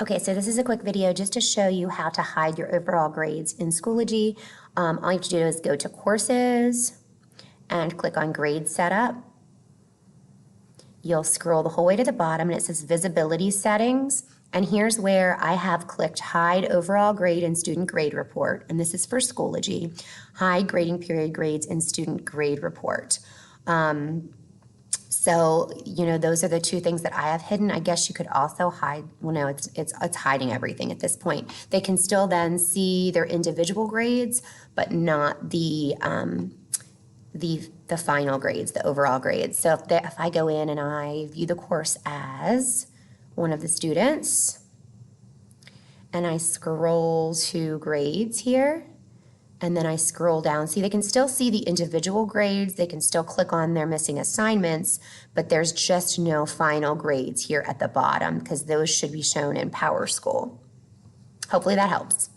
Okay, so this is a quick video just to show you how to hide your overall grades in Schoology. All you have to do is go to Courses and click on Grade Setup. You'll scroll the whole way to the bottom and it says Visibility Settings. And here's where I have clicked Hide Overall Grade and Student Grade Report. And this is for Schoology. Hide Grading Period Grades and Student Grade Report. So, those are the two things that I have hidden. I guess you could also hide, well, no, it's hiding everything at this point. They can still then see their individual grades, but not the final grades, the overall grades. So if I go in and I view the course as one of the students, and I scroll to grades here, and then I scroll down. See, they can still see the individual grades. They can still click on their missing assignments, but there's just no final grades here at the bottom because those should be shown in PowerSchool. Hopefully that helps.